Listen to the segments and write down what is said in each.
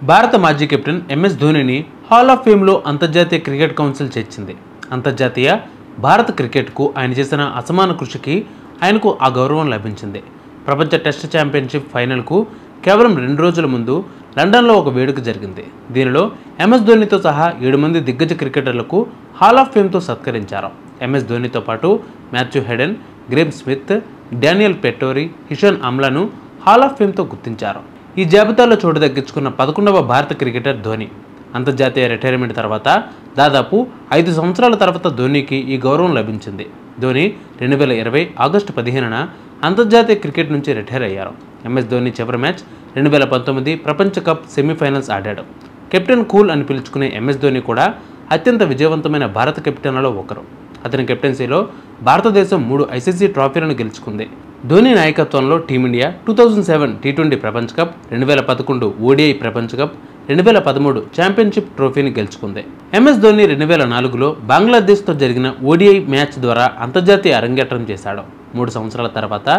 భారత మాజీ captain MS ధోనీని hall of ఫేమ్లో అంతర్జాతీయ క్రికెట్ కౌన్సిల్ చేర్చింది. అంతర్జాతీయ భారత క్రికెట్కు ఆయన చేసిన అసమాన కృషికి ఆయనకు ఆ గౌరవం లభించింది. ప్రపంచ టెస్ట్ ఛాంపియన్షిప్ ఫైనల్కు కేవలం 2 రోజుల ముందు లండన్లో ఒక వేడుక జరిగింది. దీనిలో ఎంఎస్ ధోనీతో సహా 7 మంది దిగ్గజ క్రికెటర్లకు హాల్ ఆఫ్ ఫేమ్తో సత్కరించారు. ఎంఎస్ ధోనీతో పాటు Matthew Hayden, Graeme Smith, Daniel Vettori, ఇషాన్ ఆమ్లాను హాల్ ఆఫ్ ఫేమ్తో గుర్తించారు. ఈ జాబితాలో చోటు దక్కించుకున్న 11వ భారత క్రికెటర్ ధోనీ. అంతర్జాతీయ రిటైర్మెంట్ తర్వాత దాదాపు 5 సంవత్సరాల తర్వాత ధోనీకి ఈ గౌరవం లభించింది. ధోనీ 2020 ఆగస్టు 15న అంతర్జాతీయ క్రికెట్ నుంచి రిటైర్ అయ్యారు. ఎంఎస్ ధోనీ చివరి మ్యాచ్ 2019 ప్రపంచ కప్ సెమీఫైనల్స్ ఆడాడు. కెప్టెన్ కూల్ అని పిలుచుకునే ఎంఎస్ ధోనీ కూడా అత్యంత విజయవంతమైన భారత కెప్టెన్లలో ఒకరు. అతని కెప్టెన్సీలో భారతదేశం 3 ఐసీసీ ట్రోఫీలను గెలుచుకుంది. ధోనీ నాయకత్వంలో టీమిండియా 2007 టీ20 ప్రపంచ కప్, 2011 ఓడిఐ ప్రపంచ కప్, 2013 ఛాంపియన్షిప్ ట్రోఫీని గెలుచుకుంది. ఎంఎస్ ధోనీ 2004లో బంగ్లాదేశ్తో జరిగిన ఓడిఐ మ్యాచ్ ద్వారా అంతర్జాతీయ అరంగేట్రం చేశాడు. 3 సంవత్సరాల తర్వాత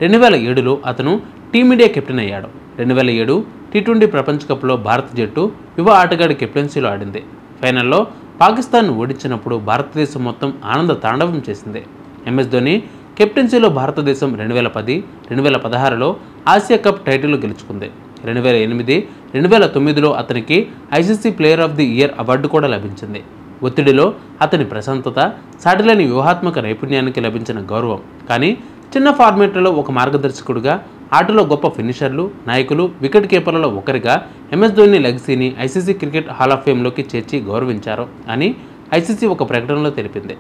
2007లో అతను టీమిండియా కెప్టెన్ అయ్యాడు. 2007 టీ20 ప్రపంచ కప్లో భారత జట్టు యువ ఆటగాడి కెప్టెన్సీలో ఆడింది. ఫైనల్లో పాకిస్తాన్ను ఓడించినప్పుడు భారతదేశం మొత్తం ఆనంద తాండవం చేసింది. ఎంఎస్ ధోనీ కెప్టెన్సీలో భారతదేశం 2010, 2016లో ఆసియా కప్ టైటిల్ గెలుచుకుంది. 2008, 2009లో అతనికి ICC player of the year award కూడా లభించింది. ఒత్తిడిలో అతని ప్రశాంతత, సాటిలేని వ్యూహాత్మక నైపుణ్యానికి లభించిన గౌరవం. కానీ చిన్న ఫార్మాట్లలో ఒక మార్గదర్శకుడిగా, ఆటలో గొప్ప ఫినిషర్లు, నాయకులు, వికెట్ కీపర్లలో ఒకరిగా ఎంఎస్ ధోనీ లెగసీని ఐసీసీ క్రికెట్ హాల్ ఆఫ్ ఫేమ్లోకి చేర్చి గౌరవించారు అని ఐసీసీ ఒక ప్రకటనలో తెలిపింది.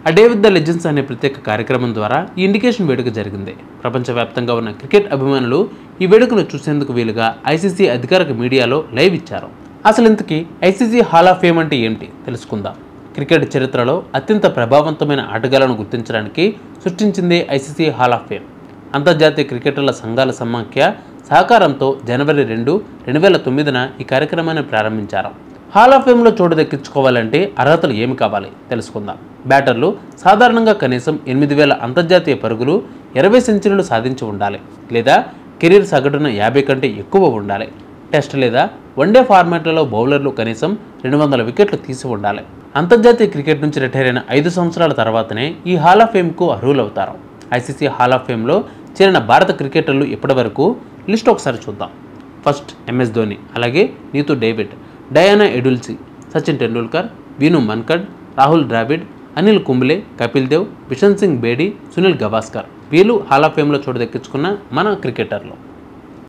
A day with the legends అనే ప్రత్యేక కార్యక్రమం ద్వారా ఈ ఇండికేషన్ వేడుక జరిగింది. ప్రపంచవ్యాప్తంగా ఉన్న క్రికెట్ అభిమానులు ఈ వేడుకను చూసేందుకు వీలుగా ఐసీసీ అధికారిక మీడియాలో లైవ్ ఇచ్చారు. అసలు ఇంతకీ ఐసీసీ హాల్ ఆఫ్ ఫేమ్ అంటే ఏంటి తెలుసుకుందాం. క్రికెట్ చరిత్రలో అత్యంత ప్రభావవంతమైన ఆటగాళ్లను గుర్తించడానికి సృష్టించింది ఐసీసీ హాల్ ఆఫ్ ఫేమ్. అంతర్జాతీయ క్రికెటర్ల సంఘాల సమాఖ్య సహకారంతో జనవరి 2, 2009న ఈ కార్యక్రమాన్ని ప్రారంభించారు. హాల్ ఆఫ్ ఫేమ్లో చోటు దక్కించుకోవాలంటే అర్హతలు ఏమి కావాలి తెలుసుకుందాం. బ్యాటర్లు సాధారణంగా కనీసం 8000 అంతర్జాతీయ పరుగులు, 20 సెంచరీలు సాధించి ఉండాలి, లేదా కెరీర్ సగటున 50 కంటే ఎక్కువ ఉండాలి. టెస్ట్ లేదా వన్డే ఫార్మాట్లలో బౌలర్లు కనీసం 200 వికెట్లు తీసి ఉండాలి. అంతర్జాతీయ క్రికెట్ నుంచి రిటైర్ అయిన 5 సంవత్సరాల తర్వాతనే ఈ హాల్ ఆఫ్ ఫేమ్కు అర్హులవుతారు. ఐసీసీ హాల్ ఆఫ్ ఫేమ్లో చేరిన భారత క్రికెటర్లు ఇప్పటి వరకు లిస్ట్ ఒకసారి చూద్దాం. ఫస్ట్ ఎంఎస్ ధోనీ, అలాగే నీతూ డేవిడ్, డయానా ఎడుల్సి, సచిన్ టెండూల్కర్, వీను మన్కడ్, రాహుల్ ద్రావిడ్, అనిల్ కుంబ్లే, కపిల్ దేవ్, బిషన్ సింగ్ బేడీ, సునీల్ గవాస్కర్. వీళ్ళు హాల్ ఆఫ్ ఫేమ్లో చోటు దక్కించుకున్న మన క్రికెటర్లు.